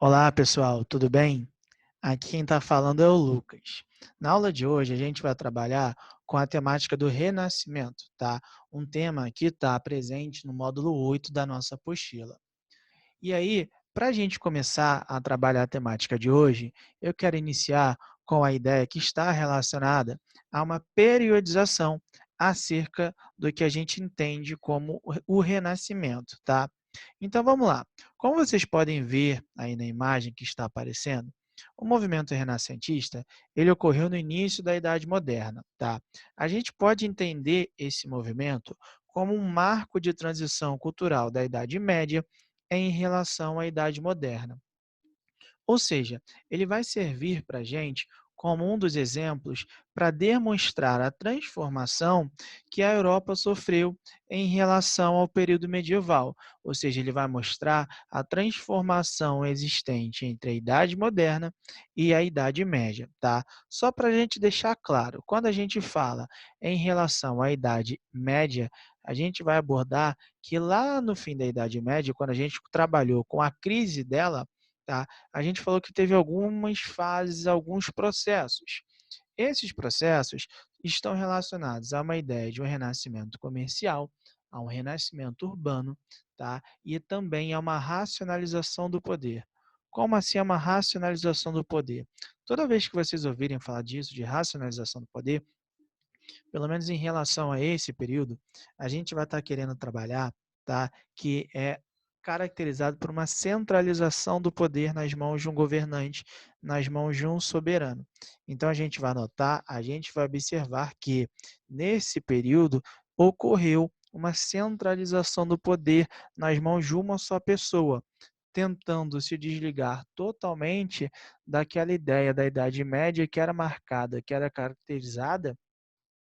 Olá, pessoal, tudo bem? Aqui quem está falando é o Lucas. Na aula de hoje, a gente vai trabalhar com a temática do renascimento, tá? Um tema que está presente no módulo 8 da nossa apostila. E aí, para a gente começar a trabalhar a temática de hoje, eu quero iniciar com a ideia que está relacionada a uma periodização acerca do que a gente entende como o renascimento, tá? Então vamos lá. Como vocês podem ver aí na imagem que está aparecendo, o movimento renascentista, ele ocorreu no início da Idade Moderna, tá? A gente pode entender esse movimento como um marco de transição cultural da Idade Média em relação à Idade Moderna. Ou seja, ele vai servir para a gente como um dos exemplos para demonstrar a transformação que a Europa sofreu em relação ao período medieval. Ou seja, ele vai mostrar a transformação existente entre a Idade Moderna e a Idade Média, tá? Só para a gente deixar claro, quando a gente fala em relação à Idade Média, a gente vai abordar que lá no fim da Idade Média, quando a gente trabalhou com a crise dela, tá? A gente falou que teve algumas fases, alguns processos. Esses processos estão relacionados a uma ideia de um renascimento comercial, a um renascimento urbano, tá? E também a uma racionalização do poder. Como assim é uma racionalização do poder? Toda vez que vocês ouvirem falar disso, de racionalização do poder, pelo menos em relação a esse período, a gente vai estar querendo trabalhar, tá? Que é caracterizado por uma centralização do poder nas mãos de um governante, nas mãos de um soberano. Então a gente vai notar, a gente vai observar que nesse período ocorreu uma centralização do poder nas mãos de uma só pessoa, tentando se desligar totalmente daquela ideia da Idade Média que era marcada, que era caracterizada,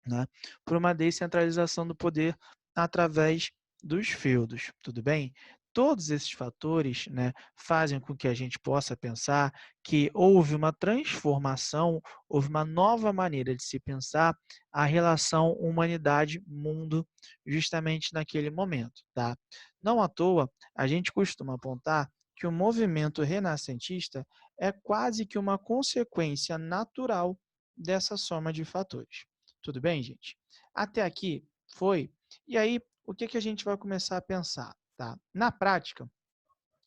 né, por uma descentralização do poder através dos feudos, tudo bem? Todos esses fatores, né, fazem com que a gente possa pensar que houve uma transformação, houve uma nova maneira de se pensar a relação humanidade-mundo justamente naquele momento, tá? Não à toa, a gente costuma apontar que o movimento renascentista é quase que uma consequência natural dessa soma de fatores. Tudo bem, gente? Até aqui foi. E aí, o que a gente vai começar a pensar, tá? Na prática,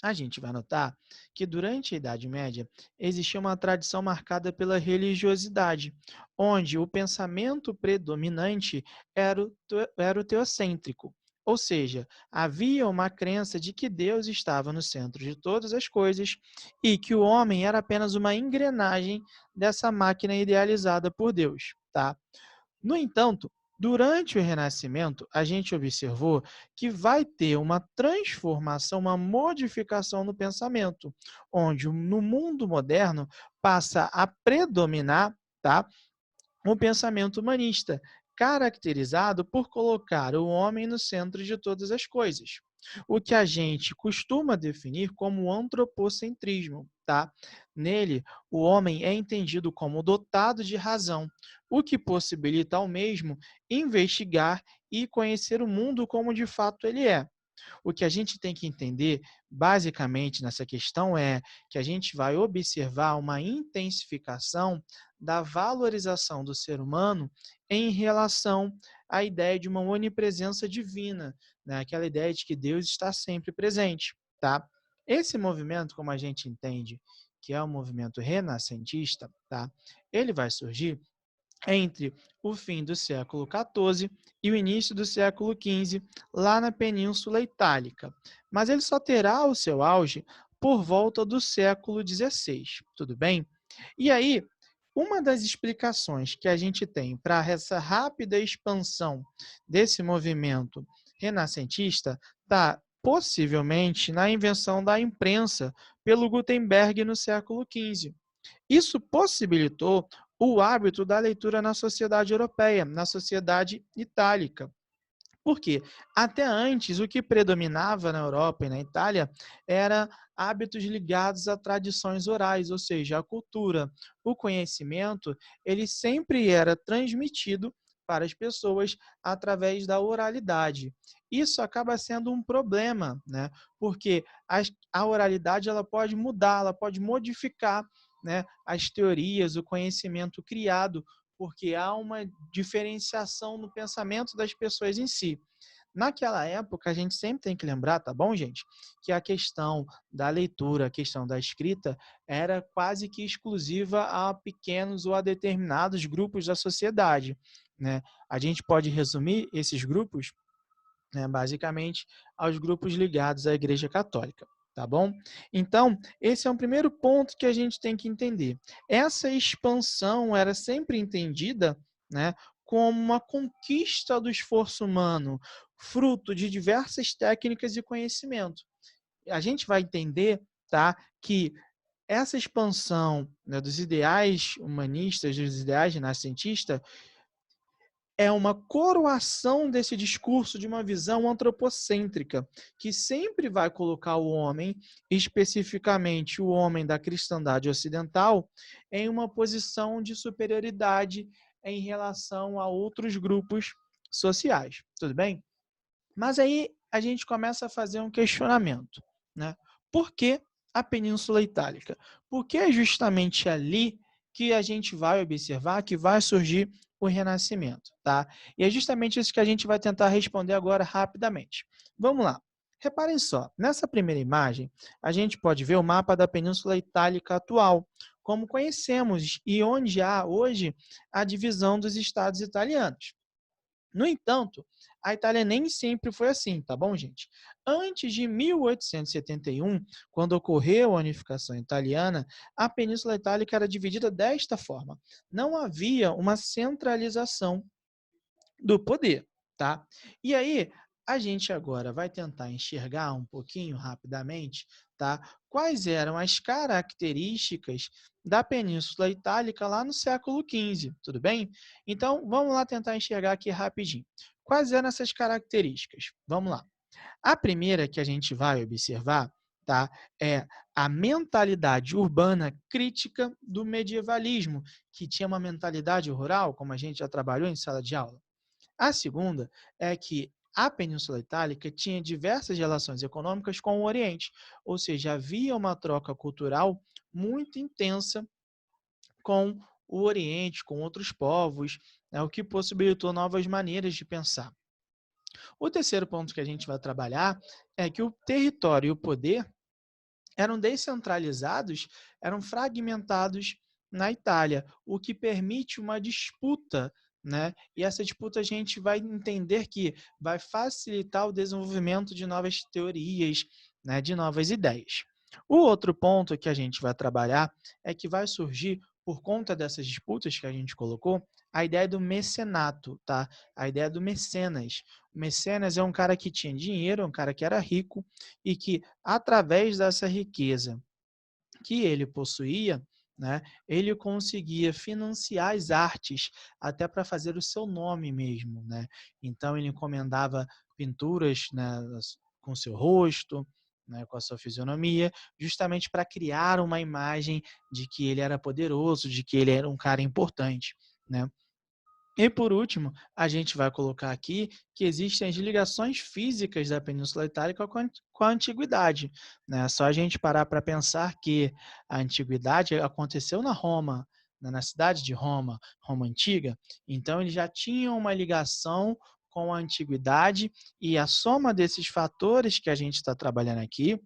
a gente vai notar que durante a Idade Média existia uma tradição marcada pela religiosidade, onde o pensamento predominante era o teocêntrico. Ou seja, havia uma crença de que Deus estava no centro de todas as coisas e que o homem era apenas uma engrenagem dessa máquina idealizada por Deus, tá? No entanto, durante o Renascimento, a gente observou que vai ter uma transformação, uma modificação no pensamento, onde no mundo moderno passa a predominar, tá, um pensamento humanista, caracterizado por colocar o homem no centro de todas as coisas. O que a gente costuma definir como antropocentrismo, tá? Nele, o homem é entendido como dotado de razão, o que possibilita ao mesmo investigar e conhecer o mundo como de fato ele é. O que a gente tem que entender, basicamente, nessa questão é que a gente vai observar uma intensificação da valorização do ser humano em relação à ideia de uma onipresença divina, né? Aquela ideia de que Deus está sempre presente, tá? Esse movimento, como a gente entende, que é o movimento renascentista, tá? Ele vai surgir entre o fim do século XIV e o início do século XV, lá na Península Itálica. Mas ele só terá o seu auge por volta do século XVI, tudo bem? E aí, uma das explicações que a gente tem para essa rápida expansão desse movimento renascentista está possivelmente na invenção da imprensa pelo Gutenberg no século XV. Isso possibilitou o hábito da leitura na sociedade europeia, na sociedade itálica. Por quê? Até antes, o que predominava na Europa e na Itália era hábitos ligados a tradições orais, ou seja, a cultura, o conhecimento, ele sempre era transmitido para as pessoas através da oralidade. isso acaba sendo um problema, né? Porque a oralidade ela pode mudar, ela pode modificar, né, as teorias, o conhecimento criado, porque há uma diferenciação no pensamento das pessoas em si. Naquela época, a gente sempre tem que lembrar, tá bom, gente? Que a questão da leitura, a questão da escrita, era quase que exclusiva a pequenos ou a determinados grupos da sociedade, né? A gente pode resumir esses grupos, né, basicamente aos grupos ligados à Igreja Católica, tá bom? Então, esse é um primeiro ponto que a gente tem que entender. Essa expansão era sempre entendida, né, como uma conquista do esforço humano, fruto de diversas técnicas e conhecimento. A gente vai entender, tá, que essa expansão, né, dos ideais humanistas, dos ideais renascentistas, é uma coroação desse discurso de uma visão antropocêntrica, que sempre vai colocar o homem, especificamente o homem da cristandade ocidental, em uma posição de superioridade em relação a outros grupos sociais. Tudo bem? Mas aí a gente começa a fazer um questionamento, né? Por que a Península Itálica? Porque é justamente ali que a gente vai observar que vai surgir o Renascimento, tá? E é justamente isso que a gente vai tentar responder agora rapidamente. Vamos lá. Reparem só, nessa primeira imagem, a gente pode ver o mapa da Península Itálica atual, como conhecemos e onde há hoje a divisão dos estados italianos. No entanto, a Itália nem sempre foi assim, tá bom, gente? Antes de 1871, quando ocorreu a unificação italiana, a Península Itálica era dividida desta forma. Não havia uma centralização do poder, tá? E aí, a gente agora vai tentar enxergar um pouquinho rapidamente, tá? Quais eram as características da Península Itálica lá no século XV, tudo bem? Então, vamos lá tentar enxergar aqui rapidinho. Quais eram essas características? Vamos lá. A primeira que a gente vai observar, tá, é a mentalidade urbana crítica do medievalismo, que tinha uma mentalidade rural, como a gente já trabalhou em sala de aula. A segunda é que a Península Itálica tinha diversas relações econômicas com o Oriente, ou seja, havia uma troca cultural muito intensa com o Oriente, com outros povos, né, o que possibilitou novas maneiras de pensar. O terceiro ponto que a gente vai trabalhar é que o território e o poder eram descentralizados, eram fragmentados na Itália, o que permite uma disputa, né? E essa disputa a gente vai entender que vai facilitar o desenvolvimento de novas teorias, né, de novas ideias. O outro ponto que a gente vai trabalhar é que vai surgir, por conta dessas disputas que a gente colocou, a ideia do mecenato, tá? A ideia do mecenas. O mecenas é um cara que tinha dinheiro, um cara que era rico e que, através dessa riqueza que ele possuía, né, ele conseguia financiar as artes até para fazer o seu nome mesmo, né? Então ele encomendava pinturas, né, com seu rosto, né, com a sua fisionomia, justamente para criar uma imagem de que ele era poderoso, de que ele era um cara importante, né? E por último, a gente vai colocar aqui que existem as ligações físicas da Península Itálica com a Antiguidade, né? É só a gente parar para pensar que a Antiguidade aconteceu na Roma, né? Na cidade de Roma, Roma Antiga, então eles já tinham uma ligação com a Antiguidade e a soma desses fatores que a gente está trabalhando aqui,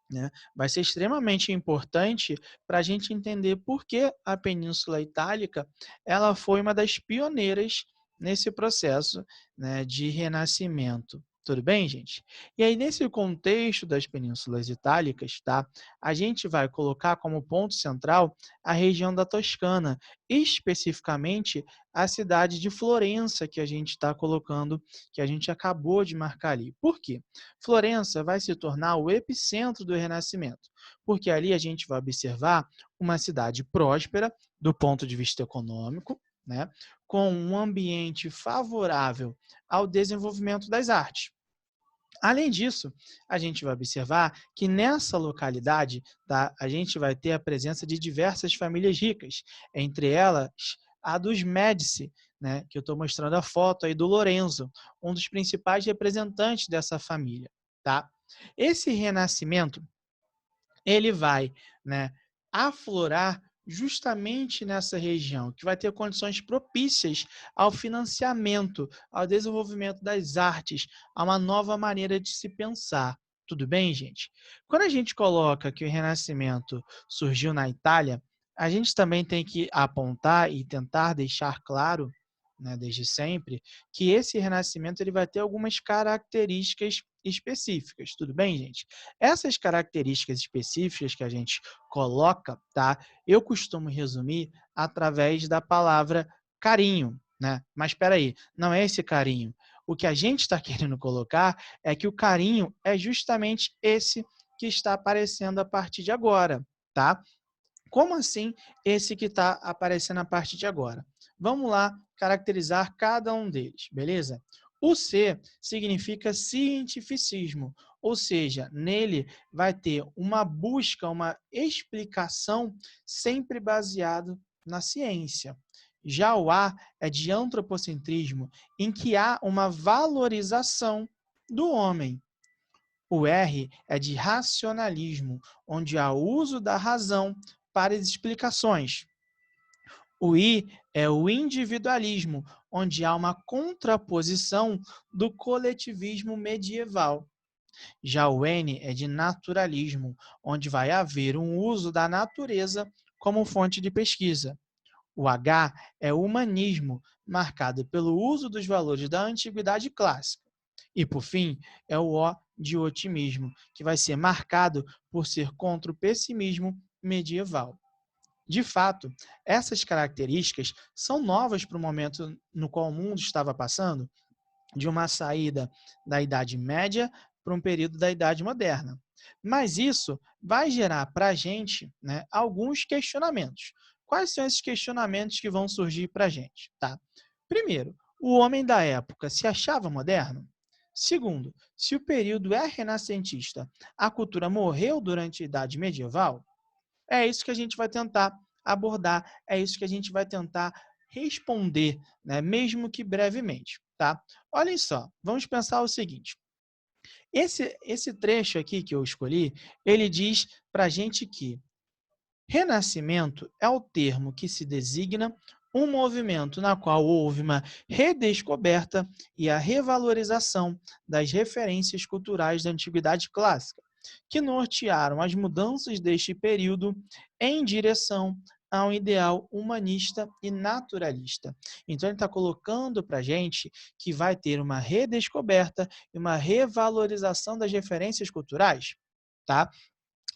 né, vai ser extremamente importante para a gente entender por que a Península Itálica ela foi uma das pioneiras nesse processo, né, de renascimento. Tudo bem, gente? E aí, nesse contexto das penínsulas itálicas, tá? A gente vai colocar como ponto central a região da Toscana, especificamente a cidade de Florença, que a gente está colocando, que a gente acabou de marcar ali. Por quê? Florença vai se tornar o epicentro do Renascimento, porque ali a gente vai observar uma cidade próspera do ponto de vista econômico, né, com um ambiente favorável ao desenvolvimento das artes. Além disso, a gente vai observar que nessa localidade, tá, a gente vai ter a presença de diversas famílias ricas, entre elas a dos Médici, né, que eu estou mostrando a foto aí do Lorenzo, um dos principais representantes dessa família, tá? Esse renascimento, ele vai, né, aflorar justamente nessa região, que vai ter condições propícias ao financiamento, ao desenvolvimento das artes, a uma nova maneira de se pensar. Tudo bem, gente? Quando a gente coloca que o Renascimento surgiu na Itália, a gente também tem que apontar e tentar deixar claro, né, desde sempre, que esse Renascimento ele vai ter algumas características específicas. Tudo bem, gente? Essas características específicas que a gente coloca, tá? Eu costumo resumir através da palavra carinho, né? Mas espera aí, não é esse carinho. O que a gente está querendo colocar é que o carinho é justamente esse que está aparecendo a partir de agora, tá? Como assim esse que está aparecendo a partir de agora? Vamos lá caracterizar cada um deles, beleza? O C significa cientificismo, ou seja, nele vai ter uma busca, uma explicação sempre baseado na ciência. Já o A é de antropocentrismo, em que há uma valorização do homem. O R é de racionalismo, onde há uso da razão para as explicações. O I é o individualismo, onde há uma contraposição do coletivismo medieval. Já o N é de naturalismo, onde vai haver um uso da natureza como fonte de pesquisa. O H é o humanismo, marcado pelo uso dos valores da antiguidade clássica. E, por fim, é o O de otimismo, que vai ser marcado por ser contra o pessimismo medieval. De fato, essas características são novas para o momento no qual o mundo estava passando, de uma saída da Idade Média para um período da Idade Moderna. Mas isso vai gerar para a gente, né, alguns questionamentos. Quais são esses questionamentos que vão surgir para a gente? Tá? Primeiro, o homem da época se achava moderno? Segundo, se o período é renascentista, a cultura morreu durante a Idade Medieval? É isso que a gente vai tentar abordar, é isso que a gente vai tentar responder, né, mesmo que brevemente, tá? Olhem só, vamos pensar o seguinte. Esse trecho aqui que eu escolhi, ele diz para a gente que renascimento é o termo que se designa um movimento na qual houve uma redescoberta e a revalorização das referências culturais da antiguidade clássica, que nortearam as mudanças deste período em direção a um ideal humanista e naturalista. Então, ele está colocando para a gente que vai ter uma redescoberta e uma revalorização das referências culturais, tá?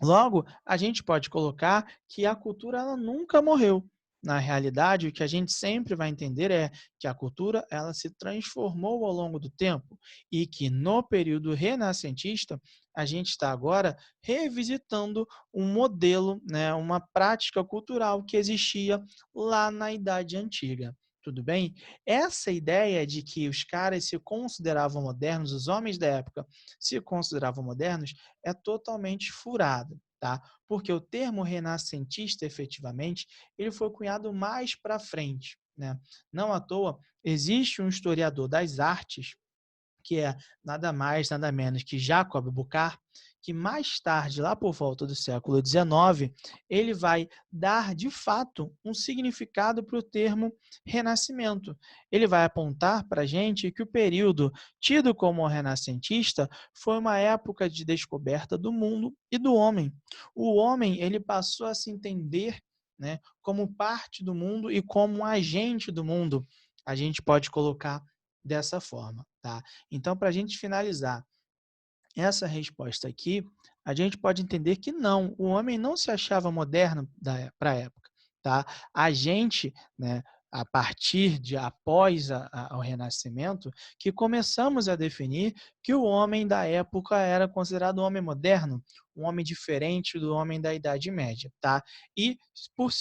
Logo, a gente pode colocar que a cultura ela nunca morreu. Na realidade, o que a gente sempre vai entender é que a cultura ela se transformou ao longo do tempo e que no período renascentista a gente está agora revisitando um modelo, né, uma prática cultural que existia lá na Idade Antiga. Tudo bem? Essa ideia de que os caras se consideravam modernos, os homens da época se consideravam modernos, é totalmente furado, tá? Porque o termo renascentista, efetivamente, ele foi cunhado mais para frente, né? Não à toa, existe um historiador das artes, que é nada mais, nada menos que Jacob Bucar, que mais tarde, lá por volta do século XIX, ele vai dar, de fato, um significado para o termo renascimento. Ele vai apontar para a gente que o período tido como renascentista foi uma época de descoberta do mundo e do homem. O homem ele passou a se entender, né, como parte do mundo e como um agente do mundo. A gente pode colocar dessa forma, tá? Então, para a gente finalizar essa resposta aqui, a gente pode entender que não, o homem não se achava moderno para a época, tá? A gente, né, a partir de após o Renascimento, que começamos a definir que o homem da época era considerado um homem moderno, um homem diferente do homem da Idade Média, tá? E por,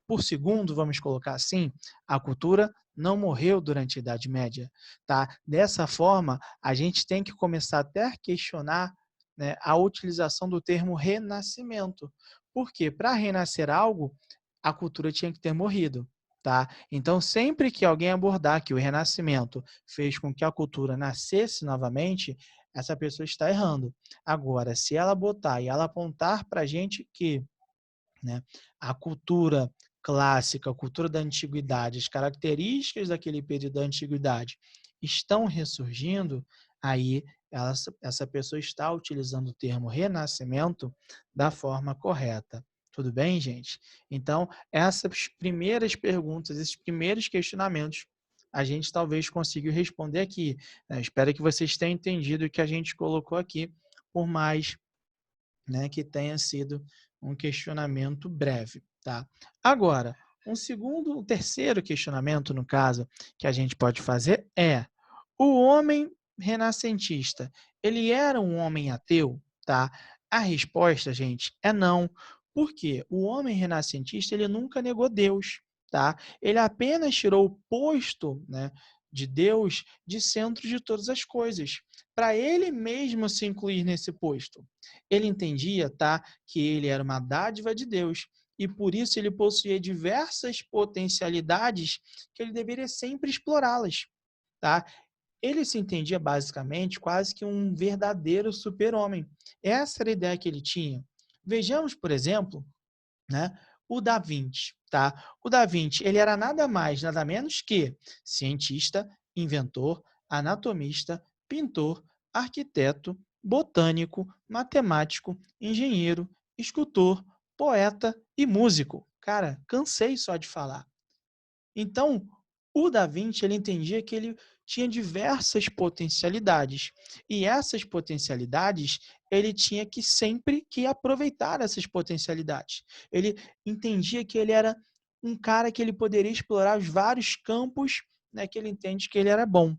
por segundo, vamos colocar assim, a cultura não morreu durante a Idade Média, tá? Dessa forma, a gente tem que começar até a questionar, né, a utilização do termo renascimento. Por quê? Para renascer algo, a cultura tinha que ter morrido, tá? Então, sempre que alguém abordar que o Renascimento fez com que a cultura nascesse novamente, essa pessoa está errando. Agora, se ela botar e ela apontar para a gente que, né, a cultura clássica, a cultura da antiguidade, as características daquele período da antiguidade estão ressurgindo, aí essa pessoa está utilizando o termo renascimento da forma correta. Tudo bem, gente? Então, essas primeiras perguntas, esses primeiros questionamentos, a gente talvez consiga responder aqui, né? Espero que vocês tenham entendido o que a gente colocou aqui, por mais, né, que tenha sido um questionamento breve, tá? Agora, um terceiro questionamento, no caso, que a gente pode fazer é: o homem renascentista, ele era um homem ateu, tá? A resposta, gente, é não. Por quê? O homem renascentista, ele nunca negou Deus, tá? Ele apenas tirou o posto, né, de Deus de centro de todas as coisas, para ele mesmo se incluir nesse posto. Ele entendia, tá, que ele era uma dádiva de Deus e por isso ele possuía diversas potencialidades que ele deveria sempre explorá-las, tá? Ele se entendia basicamente quase que um verdadeiro super-homem. Essa era a ideia que ele tinha. Vejamos, por exemplo, né, o Da Vinci, tá? O Da Vinci, ele era nada mais, nada menos que cientista, inventor, anatomista, pintor, arquiteto, botânico, matemático, engenheiro, escultor, poeta e músico. Cara, cansei só de falar. Então, o Da Vinci, ele entendia que ele tinha diversas potencialidades, e essas potencialidades, ele tinha que sempre que aproveitar essas potencialidades. Ele entendia que ele era um cara que ele poderia explorar os vários campos, né, que ele entende que ele era bom,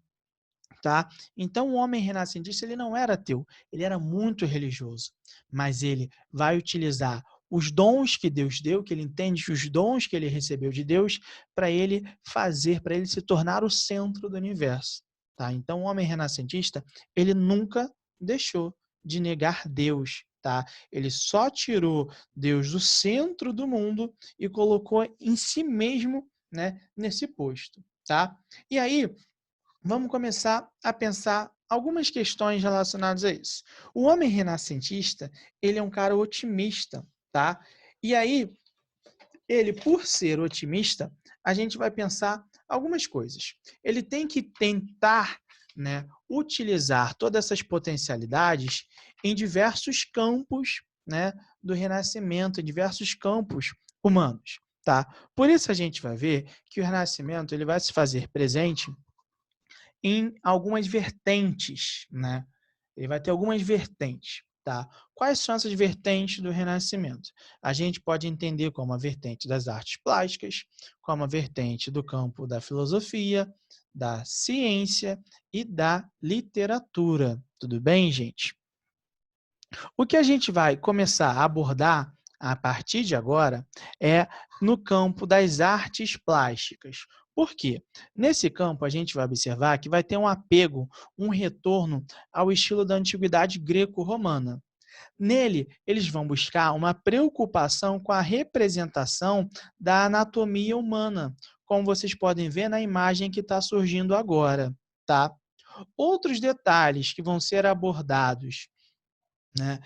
tá? Então, o homem renascentista, ele não era ateu, ele era muito religioso, mas ele vai utilizar os dons que Deus deu, que ele entende que os dons que ele recebeu de Deus, para ele fazer, para ele se tornar o centro do universo, tá? Então, o homem renascentista, ele nunca deixou de negar Deus, tá? Ele só tirou Deus do centro do mundo e colocou em si mesmo, né, nesse posto, tá? E aí, vamos começar a pensar algumas questões relacionadas a isso. O homem renascentista, ele é um cara otimista, tá? E aí, ele, por ser otimista, a gente vai pensar algumas coisas. Ele tem que tentar, né, utilizar todas essas potencialidades em diversos campos, né, do renascimento, em diversos campos humanos, tá? Por isso a gente vai ver que o renascimento ele vai se fazer presente em algumas vertentes, né? Ele vai ter algumas vertentes, tá? Quais são essas vertentes do Renascimento? A gente pode entender como a vertente das artes plásticas, como a vertente do campo da filosofia, da ciência e da literatura. Tudo bem, gente? O que a gente vai começar a abordar a partir de agora é no campo das artes plásticas. Por quê? Nesse campo, a gente vai observar que vai ter um apego, um retorno ao estilo da antiguidade greco-romana. Nele, eles vão buscar uma preocupação com a representação da anatomia humana, como vocês podem ver na imagem que está surgindo agora, tá? Outros detalhes que vão ser abordados, né,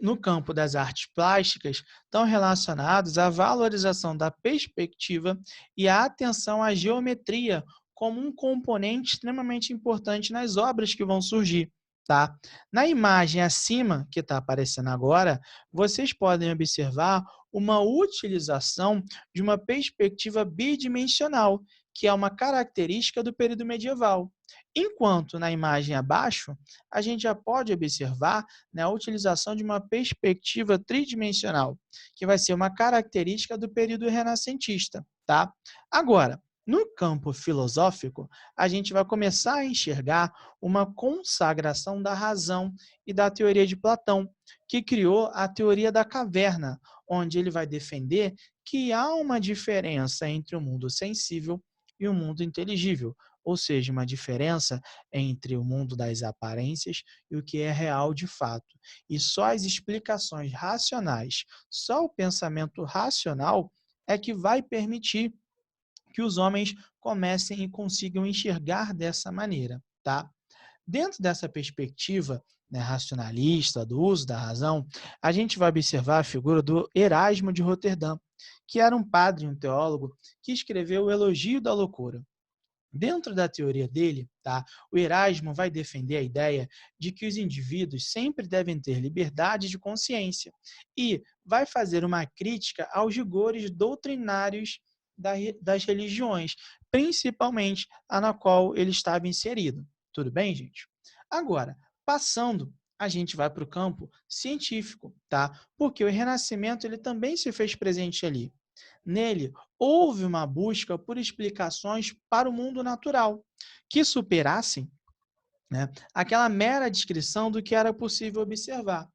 no campo das artes plásticas estão relacionados à valorização da perspectiva e à atenção à geometria como um componente extremamente importante nas obras que vão surgir. Tá? Na imagem acima, que está aparecendo agora, vocês podem observar uma utilização de uma perspectiva bidimensional, que é uma característica do período medieval. Enquanto na imagem abaixo, a gente já pode observar, né, a utilização de uma perspectiva tridimensional, que vai ser uma característica do período renascentista, tá? Agora, no campo filosófico, a gente vai começar a enxergar uma consagração da razão e da teoria de Platão, que criou a teoria da caverna, onde ele vai defender que há uma diferença entre o mundo sensível e o mundo inteligível, ou seja, uma diferença entre o mundo das aparências e o que é real de fato. E só as explicações racionais, só o pensamento racional é que vai permitir que os homens comecem e consigam enxergar dessa maneira, tá? Dentro dessa perspectiva, né, racionalista, do uso da razão, a gente vai observar a figura do Erasmo de Roterdã, que era um padre, um teólogo, que escreveu o Elogio da Loucura. Dentro da teoria dele, tá, o Erasmo vai defender a ideia de que os indivíduos sempre devem ter liberdade de consciência e vai fazer uma crítica aos rigores doutrinários das religiões, principalmente a na qual ele estava inserido. Tudo bem, gente? Agora, passando, a gente vai para o campo científico, tá? Porque o Renascimento ele também se fez presente ali. Nele, houve uma busca por explicações para o mundo natural, que superassem, né, aquela mera descrição do que era possível observar.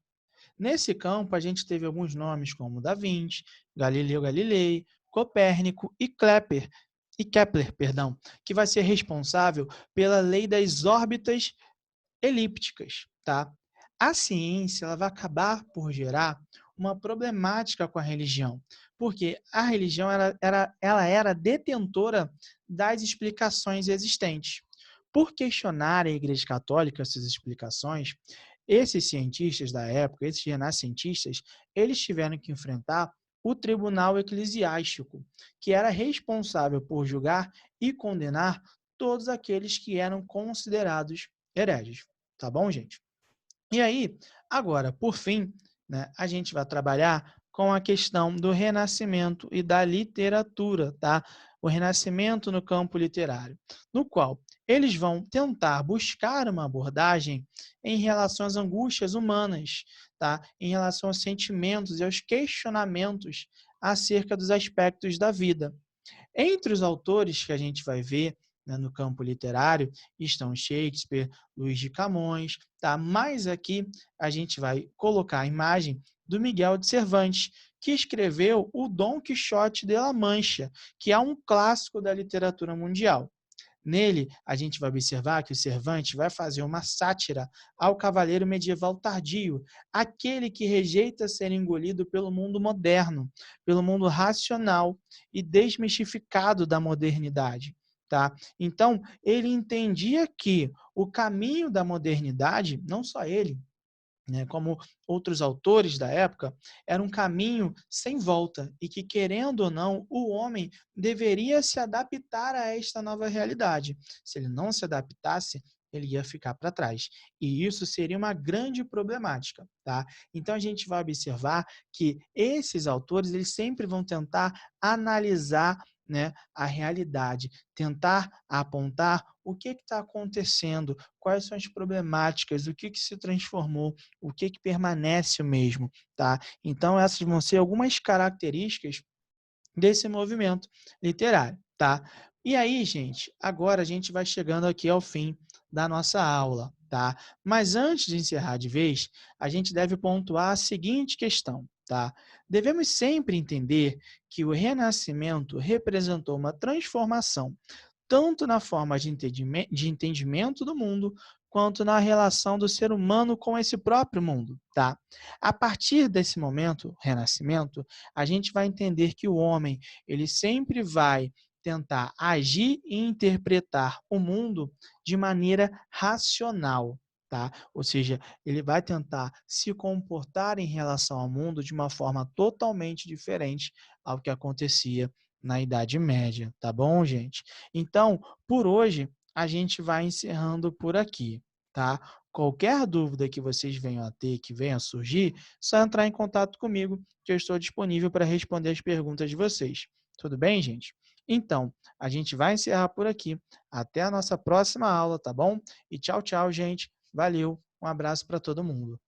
Nesse campo, a gente teve alguns nomes como Da Vinci, Galileu Galilei, Copérnico e Kepler, perdão, que vai ser responsável pela lei das órbitas elípticas, tá? A ciência ela vai acabar por gerar uma problemática com a religião, porque a religião ela era detentora das explicações existentes. Por questionar a Igreja Católica essas explicações, esses cientistas da época, esses renascentistas, eles tiveram que enfrentar o tribunal eclesiástico, que era responsável por julgar e condenar todos aqueles que eram considerados hereges. Tá bom, gente? E aí, agora, por fim, né, a gente vai trabalhar com a questão do renascimento e da literatura, tá? O renascimento no campo literário, no qual eles vão tentar buscar uma abordagem em relação às angústias humanas, tá? Em relação aos sentimentos e aos questionamentos acerca dos aspectos da vida. Entre os autores que a gente vai ver, né, no campo literário estão Shakespeare, Luís de Camões, tá? Mas aqui a gente vai colocar a imagem do Miguel de Cervantes, que escreveu o Dom Quixote de La Mancha, que é um clássico da literatura mundial. Nele, a gente vai observar que o Cervantes vai fazer uma sátira ao cavaleiro medieval tardio, aquele que rejeita ser engolido pelo mundo moderno, pelo mundo racional e desmistificado da modernidade. Tá? Então, ele entendia que o caminho da modernidade, não só ele, né, como outros autores da época, era um caminho sem volta e que, querendo ou não, o homem deveria se adaptar a esta nova realidade. Se ele não se adaptasse, ele ia ficar para trás. E isso seria uma grande problemática, tá? Então a gente vai observar que esses autores, eles sempre vão tentar analisar, né, a realidade, tentar apontar o que está acontecendo, quais são as problemáticas, o que se transformou, o que permanece o mesmo, tá? Então, essas vão ser algumas características desse movimento literário, tá? E aí, gente, agora a gente vai chegando aqui ao fim da nossa aula, tá? Mas antes de encerrar de vez, a gente deve pontuar a seguinte questão, tá? Devemos sempre entender que o Renascimento representou uma transformação tanto na forma de entendimento do mundo, quanto na relação do ser humano com esse próprio mundo, tá? A partir desse momento, renascimento, a gente vai entender que o homem, ele sempre vai tentar agir e interpretar o mundo de maneira racional, tá? Ou seja, ele vai tentar se comportar em relação ao mundo de uma forma totalmente diferente ao que acontecia na Idade Média, tá bom, gente? Então, por hoje, a gente vai encerrando por aqui, tá? Qualquer dúvida que vocês venham a ter, que venha a surgir, só entrar em contato comigo, que eu estou disponível para responder as perguntas de vocês. Tudo bem, gente? Então, a gente vai encerrar por aqui. Até a nossa próxima aula, tá bom? E tchau, tchau, gente. Valeu. Um abraço para todo mundo.